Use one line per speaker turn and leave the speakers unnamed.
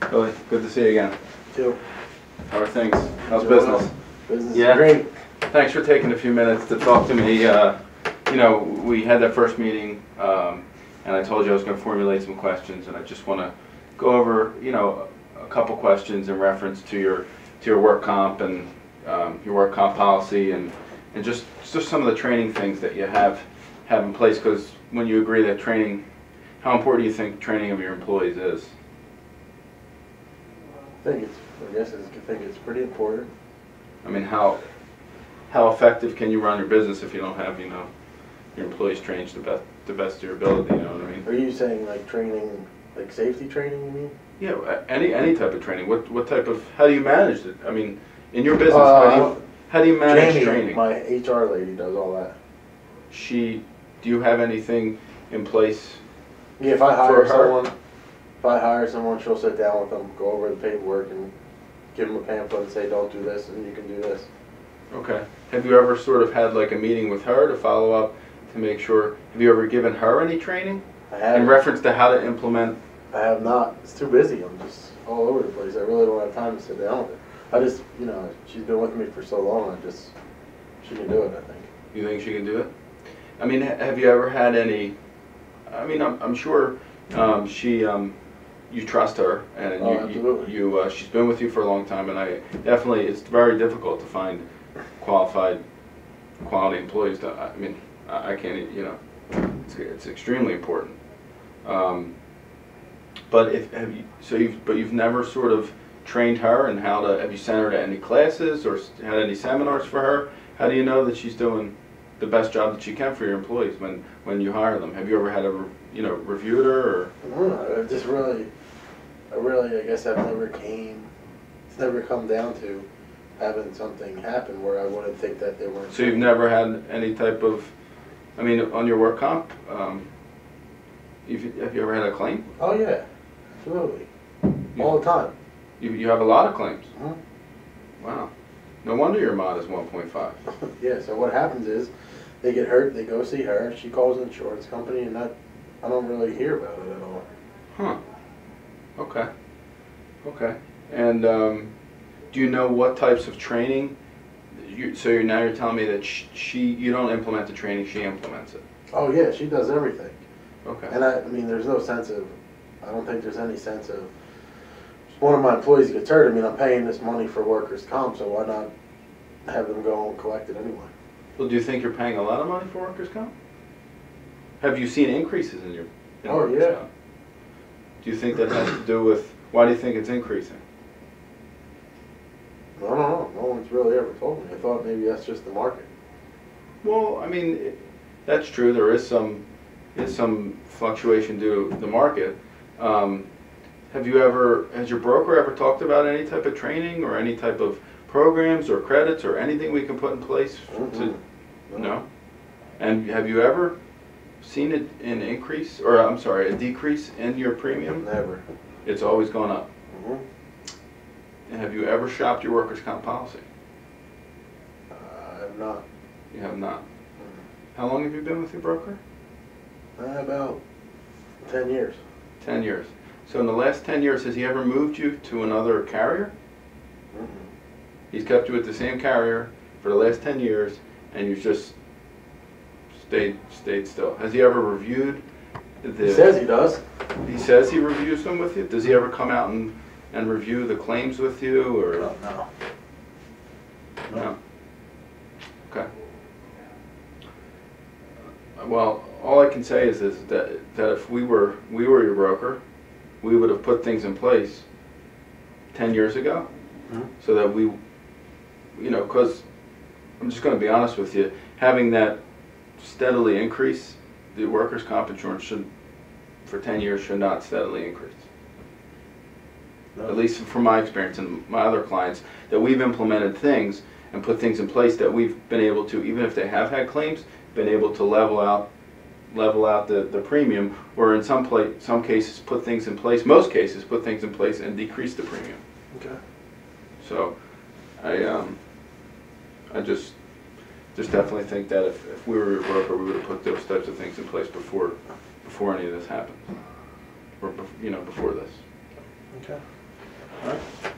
Billy, good to see you again.
Too.
How are things? How's
Doing
business?
well. Business
Yeah.
is great.
Thanks for taking a few minutes to talk to me. You know, we had that first meeting, and I told you I was going to formulate some questions, and I just want to go over, you know, a couple questions in reference to your work comp and your work comp policy, and just some of the training things that you have in place. Because when you agree that training, how important do you think training of your employees is?
I think it's pretty important.
I mean, how effective can you run your business if you don't have, you know, your employees trained to the best of your ability? You know what I mean?
Are you saying like training, like safety training? You mean?
Yeah, any type of training. What type of? How do you manage it? I mean, in your business, how do you manage
Jamie,
training?
my HR lady does all that.
Do you have anything in place?
Yeah, if I hire someone, she'll sit down with them, go over the paperwork, and give them a pamphlet and say, don't do this, and you can do this.
Okay. Have you ever sort of had like a meeting with her to follow up to make sure? Have you ever given her any training
I have.
in reference to how to implement?
I have not. It's too busy. I'm just all over the place. I really don't have time to sit down with her. I just, you know, she's been with me for so long. She can do it, I think.
You think she can do it? I mean, have you ever had any? I mean, I'm sure you trust her, and she's been with you for a long time, and it's very difficult to find quality employees. I mean, I can't, you know, it's extremely important. But you've never sort of trained her in how to, have you sent her to any classes or had any seminars for her? How do you know that she's doing the best job that she can for your employees when you hire them? Have you ever had reviewed her, or?
I don't know. I guess it's never come down to having something happen where I wouldn't think that they weren't.
So you've never had any type of, I mean, on your work comp, have you ever had a claim?
Oh yeah, absolutely. All the time.
You have a lot of claims.
Mm-hmm.
Wow. No wonder your mod is 1.5.
Yeah, so what happens is, they get hurt, they go see her, she calls an insurance company, and I don't really hear about it at all.
Huh. Okay. Okay. And do you know what types of training? So now you're telling me that you don't implement the training, she implements it.
Oh yeah, she does everything.
Okay.
And I mean, there's no sense of, I don't think there's any sense of, one of my employees gets hurt, I mean, I'm paying this money for workers' comp, so why not have them go and collect it anyway?
Well, do you think you're paying a lot of money for workers' comp? Have you seen increases in your workers'
yeah.
comp? Do you think that has to do with, why do you think it's increasing?
I don't know. No one's really ever told me. I thought maybe that's just the market.
Well, I mean, that's true. There is some fluctuation due to the market. Has your broker ever talked about any type of training or any type of programs or credits or anything we can put in place to? No. And have you ever seen an increase, or I'm sorry, a decrease in your premium?
Never.
It's always gone up.
Mm-hmm.
And have you ever shopped your workers' comp policy?
I have not.
You have not.
Mm-hmm.
How long have you been with your broker?
About 10 years.
10 years. So in the last 10 years, has he ever moved you to another carrier?
Mm-hmm.
He's kept you with the same carrier for the last 10 years, and you've just stayed still. Has he ever reviewed
He says he does.
He says he reviews them with you? Does he ever come out and review the claims with you, or?
No.
No. Okay. Well, all I can say is that if we were your broker, we would have put things in place 10 years ago, so that we, you know, because I'm just going to be honest with you, having that steadily increase, the workers' comp insurance for 10 years should not steadily increase. No. At least from my experience and my other clients, that we've implemented things and put things in place that we've been able to, even if they have had claims, been able to level out the premium, or in some cases put things in place, most cases put things in place and decrease the premium.
Okay.
So I just definitely think that if we were your broker, we would have put those types of things in place before any of this happened, or before this.
Okay.
All right.